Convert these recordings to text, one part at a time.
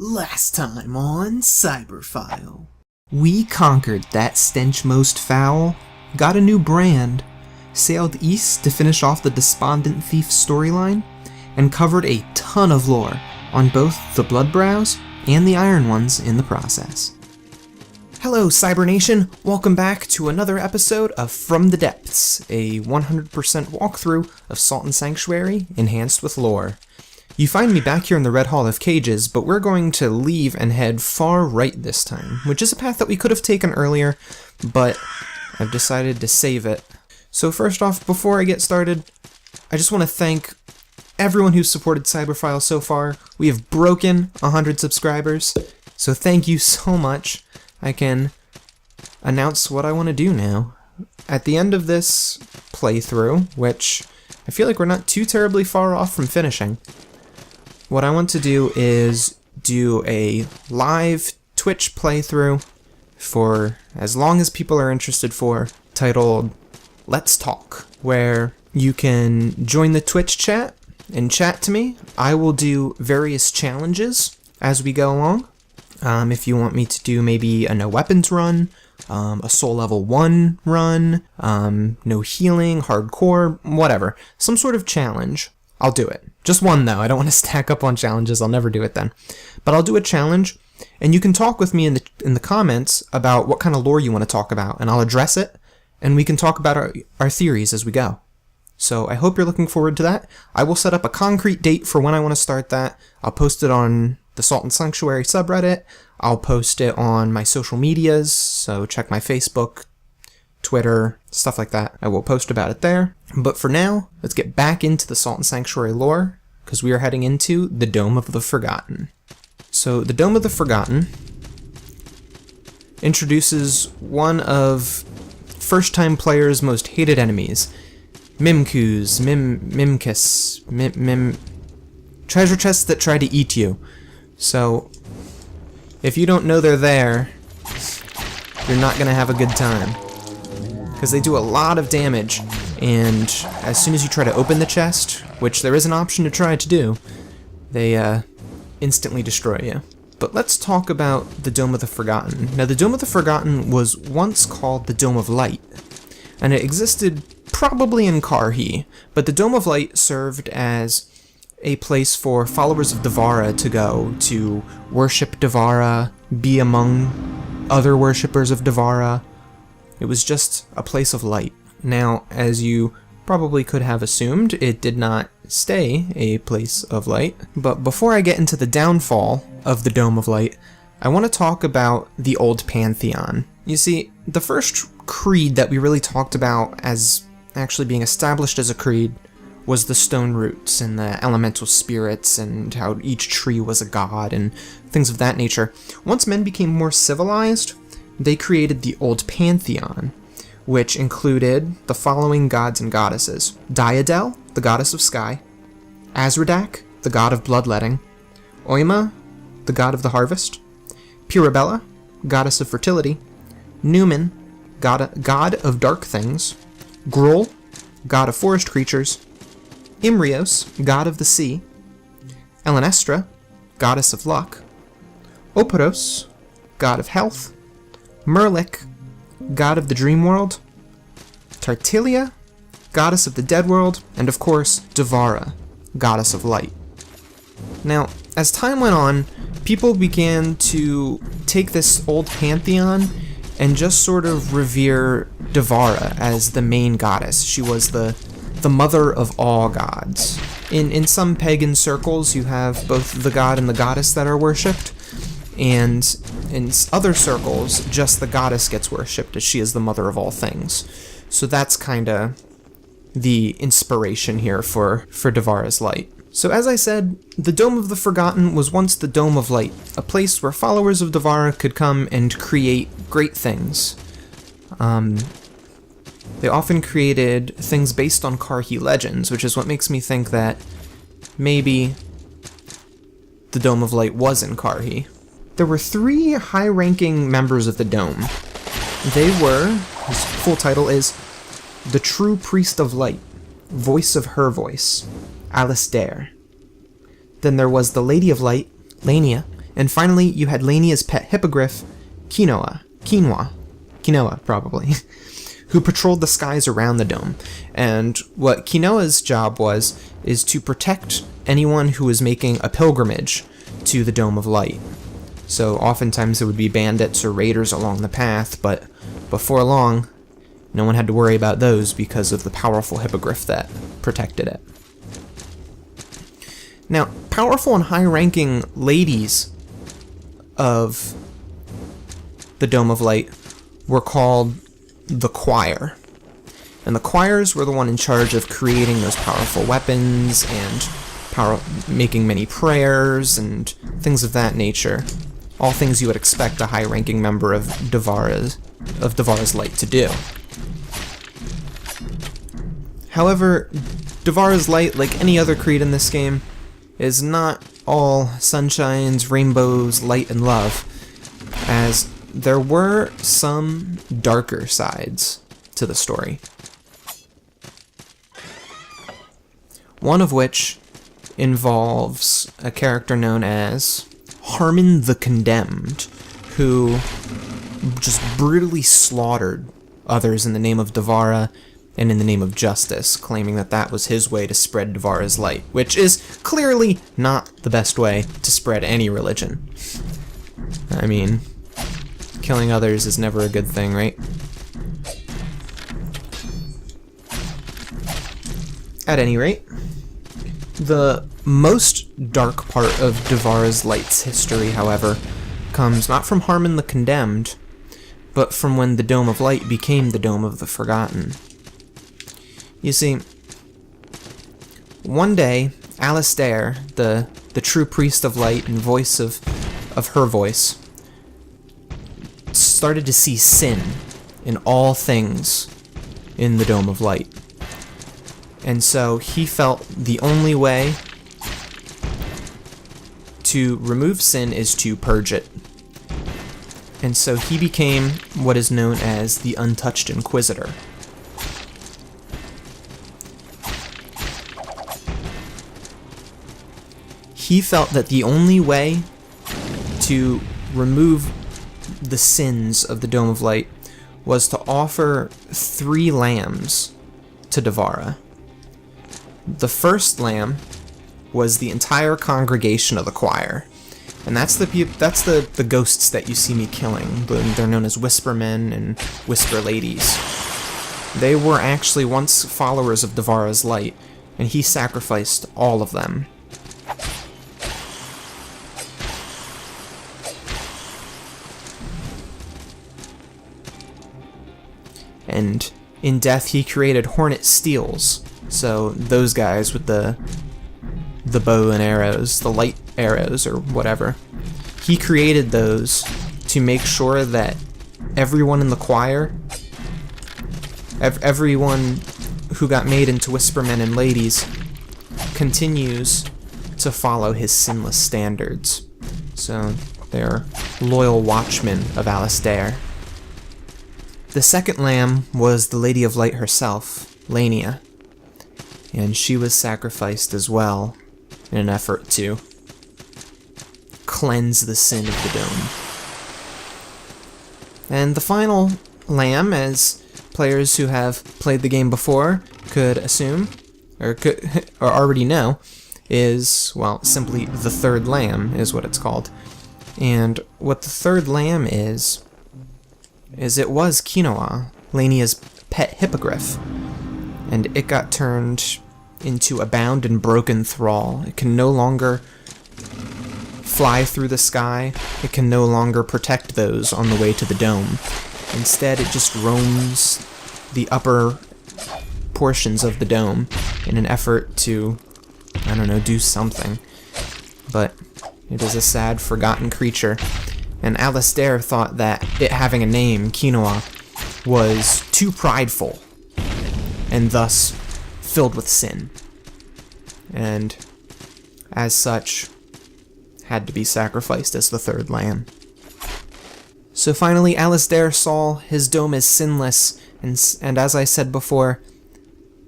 Last time on Cyberphile. We conquered that stench most foul, got a new brand, sailed east to finish off the Despondent Thief storyline, and covered a ton of lore on both the Bloodbrows and the Iron Ones in the process. Hello Cyber Nation, welcome back to another episode of From the Depths, a 100% walkthrough of Salt and Sanctuary enhanced with lore. You find me back here in the Red Hall of Cages, but we're going to leave and head far right this time, which is a path that we could have taken earlier, but I've decided to save it. So first off, before I get started, I just want to thank everyone who's supported Cyberphile so far. We have broken 100 subscribers, so thank you so much. I can announce what I want to do now. At the end of this playthrough, which I feel like we're not too terribly far off from finishing, what I want to do is do a live Twitch playthrough for as long as people are interested for, titled Let's Talk, where you can join the Twitch chat and chat to me. I will do various challenges as we go along. If you want me to do maybe a no weapons run, a soul level 1 run, no healing, hardcore, whatever, some sort of challenge, I'll do it. Just one though, I don't want to stack up on challenges, I'll never do it then. But I'll do a challenge, and you can talk with me in the comments about what kind of lore you want to talk about, and I'll address it, and we can talk about our theories as we go. So I hope you're looking forward to that. I will set up a concrete date for when I want to start that. I'll post it on the Salt and Sanctuary subreddit. I'll post it on my social medias, so check my Facebook, Twitter, stuff like that. I will post about it there. But for now, let's get back into the Salt and Sanctuary lore, because we are heading into the Dome of the Forgotten. So the Dome of the Forgotten introduces one of first-time players' most hated enemies, Mimkus, Mimkus, treasure chests that try to eat you. So if you don't know they're there, you're not gonna have a good time, because they do a lot of damage, and as soon as you try to open the chest, which there is an option to try to do, they instantly destroy you. But let's talk about the Dome of the Forgotten. Now, the Dome of the Forgotten was once called the Dome of Light, and it existed probably in Karhi, but the Dome of Light served as a place for followers of Devara to go to worship Devara, be among other worshippers of Devara. It was just a place of light. Now, as you probably could have assumed, it did not stay a place of light. But before I get into the downfall of the Dome of Light, I want to talk about the old Pantheon. You see, the first creed that we really talked about as actually being established as a creed was the stone roots and the elemental spirits and how each tree was a god and things of that nature. Once men became more civilized, they created the old Pantheon, which included the following gods and goddesses: Diadel, the goddess of sky; Azradak, the god of bloodletting; Oima, the god of the harvest; Purabella, goddess of fertility; Numen, god of dark things; Gruul, god of forest creatures; Imrios, god of the sea; Elenestra, goddess of luck; Oporos, god of health; Merlik, god of the dream world; Tartilia, goddess of the dead world; and of course, Devara, goddess of light. Now, as time went on, people began to take this old pantheon and just sort of revere Devara as the main goddess. She was the mother of all gods. In some pagan circles, you have both the god and the goddess that are worshipped, and in other circles, just the goddess gets worshipped, as she is the mother of all things. So that's kinda the inspiration here for Devara's light. So as I said, the Dome of the Forgotten was once the Dome of Light, a place where followers of Devara could come and create great things. They often created things based on Karhi legends, which is what makes me think that maybe the Dome of Light was in Karhi. There were 3 high-ranking members of the Dome. They were, his full title is, the True Priest of Light, Voice of Her Voice, Alistair. Then there was the Lady of Light, Lania, And finally, you had Lania's pet hippogriff, Quinoa, probably, who patrolled the skies around the dome. And what Quinoa's job is to protect anyone who was making a pilgrimage to the Dome of Light. So oftentimes it would be bandits or raiders along the path, but before long, no one had to worry about those because of the powerful hippogriff that protected it. Now, powerful and high-ranking ladies of the Dome of Light were called the Choir. And the choirs were the one in charge of creating those powerful weapons and making many prayers and things of that nature. All things you would expect a high-ranking member of Devara's Light to do. However, Devara's Light, like any other creed in this game, is not all sunshines, rainbows, light, and love, as there were some darker sides to the story. One of which involves a character known as Harmon the Condemned, who just brutally slaughtered others in the name of Devara and in the name of justice, claiming that that was his way to spread Devara's light, which is clearly not the best way to spread any religion. I mean, killing others is never a good thing, right? At any rate, the most dark part of Devara's Light's history, however, comes not from Harmon the Condemned, but from when the Dome of Light became the Dome of the Forgotten. You see, one day, Alistair, the true priest of light and voice of her voice, started to see sin in all things in the Dome of Light. And so he felt the only way to remove sin is to purge it. And so he became what is known as the Untouched Inquisitor. He felt that the only way to remove the sins of the Dome of Light was to offer 3 lambs to Devara. The first lamb was the entire congregation of the choir, and that's the ghosts that you see me killing. They're known as Whisper Men and Whisper Ladies. They were actually once followers of Devara's Light, and he sacrificed all of them. And in death, he created Hornet Steels. So those guys with the bow and arrows, the light arrows or whatever, he created those to make sure that everyone in the choir, everyone who got made into Whisper Men and Ladies, continues to follow his sinless standards. So they're loyal watchmen of Alistair. The second lamb was the Lady of Light herself, Lania, and she was sacrificed as well in an effort to cleanse the sin of the dome. And the final lamb, as players who have played the game before could assume, or already know, is, well, simply the third lamb is what it's called. And what the third lamb is it was Quinoa, Lania's pet hippogriff, and it got turned into a bound and broken thrall. It can no longer fly through the sky. It can no longer protect those on the way to the dome. Instead, it just roams the upper portions of the dome in an effort to, I don't know, do something. But it is a sad, forgotten creature. And Alistair thought that it having a name, Quinoa, was too prideful, and thus filled with sin. And as such, had to be sacrificed as the third lamb. So finally, Alistair saw his dome as sinless, and as I said before,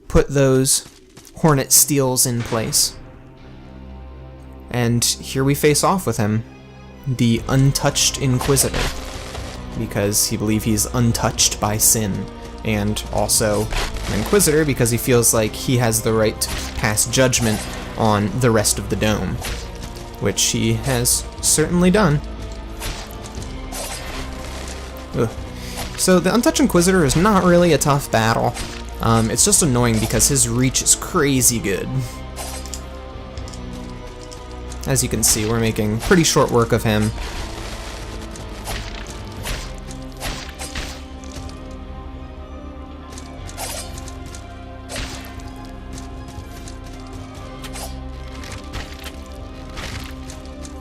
put those Hornet Steels in place. And here we face off with him. the Untouched Inquisitor, because he believes he's untouched by sin, and also an Inquisitor because he feels like he has the right to pass judgment on the rest of the Dome, which he has certainly done. Ugh. So the Untouched Inquisitor is not really a tough battle. It's just annoying because his reach is crazy good. As you can see, we're making pretty short work of him.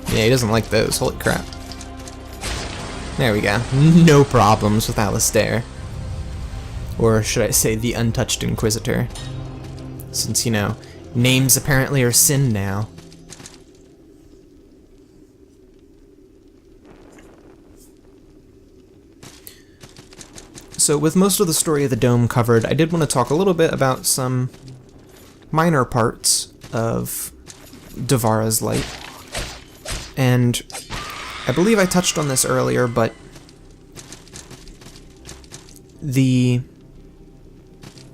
Yeah, he doesn't like those, holy crap. There we go. No problems with Alistair. Or should I say the Untouched Inquisitor. Since, you know, names apparently are sin now. So with most of the story of the Dome covered, I did want to talk a little bit about some minor parts of Devara's light. And I believe I touched on this earlier, but the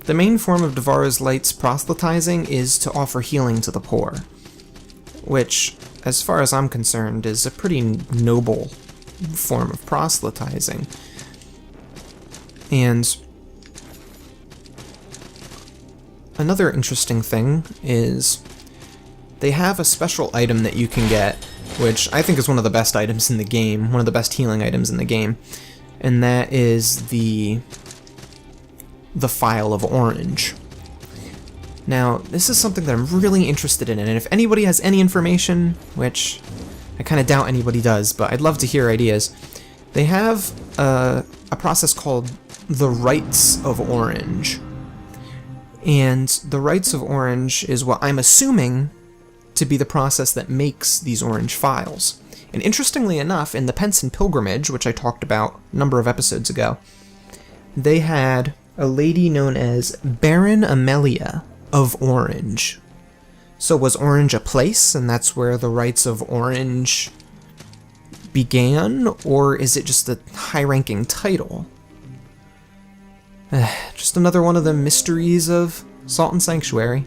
main form of Devara's light's proselytizing is to offer healing to the poor, which, as far as I'm concerned, is a pretty noble form of proselytizing. And another interesting thing is they have a special item that you can get, which I think is one of the best items in the game, one of the best healing items in the game, and that is the Phial of Orange. Now, this is something that I'm really interested in, and if anybody has any information, which I kind of doubt anybody does, but I'd love to hear ideas, they have a process called the Rites of Orange. And the Rites of Orange is what I'm assuming to be the process that makes these orange phials. And interestingly enough, in the Pantheon Pilgrimage, which I talked about a number of episodes ago, they had a lady known as Baron Amelia of Orange. So was Orange a place, and that's where the Rites of Orange began, or is it just a high-ranking title? Just another one of the mysteries of Salt and Sanctuary.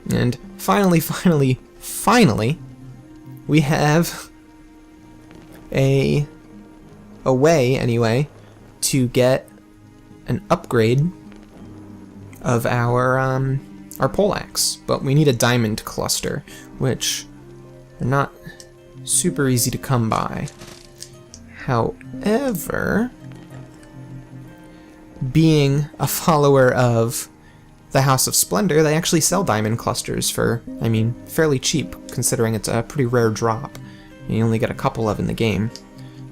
And finally, we have a way, anyway, to get an upgrade of our poleaxe. But we need a diamond cluster, which are not super easy to come by. However, being a follower of the House of Splendor, they actually sell diamond clusters for, I mean, fairly cheap, considering it's a pretty rare drop. You only get a couple of in the game.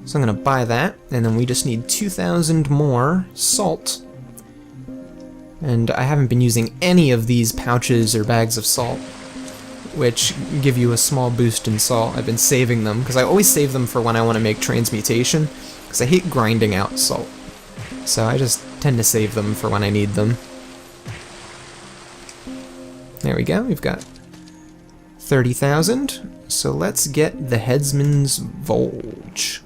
So I'm going to buy that, and then we just need 2,000 more salt. And I haven't been using any of these pouches or bags of salt, which give you a small boost in salt. I've been saving them, because I always save them for when I want to make transmutation, because I hate grinding out salt. So I just tend to save them for when I need them. There we go, we've got 30,000. So let's get the Headsman's Vulge.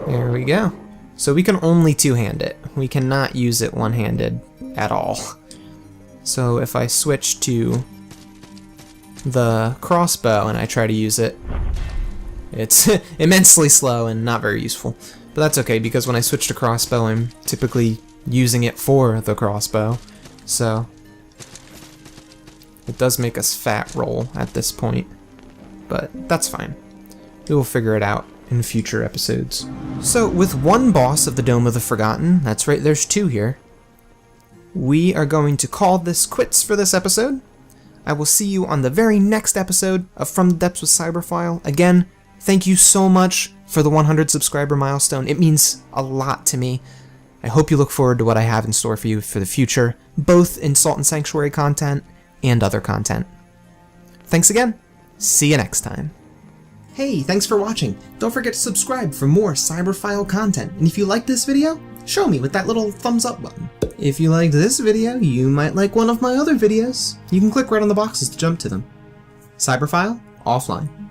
There we go. So we can only two-hand it. We cannot use it one-handed at all. So if I switch to the crossbow and I try to use it, it's immensely slow and not very useful. But that's okay, because when I switch to crossbow, I'm typically using it for the crossbow. So it does make us fat roll at this point, but that's fine. We will figure it out in future episodes. So with one boss of the Dome of the Forgotten, that's right, there's two here, we are going to call this quits for this episode. I will see you on the very next episode of From the Depths with Cyberphile. Again, thank you so much for the 100 subscriber milestone. It means a lot to me. I hope you look forward to what I have in store for you for the future, both in Salt and Sanctuary content and other content. Thanks again. See you next time. Hey, thanks for watching. Don't forget to subscribe for more Cyberphile content. And if you liked this video, show me with that little thumbs up button. If you liked this video, you might like one of my other videos. You can click right on the boxes to jump to them. Cyberphile, offline.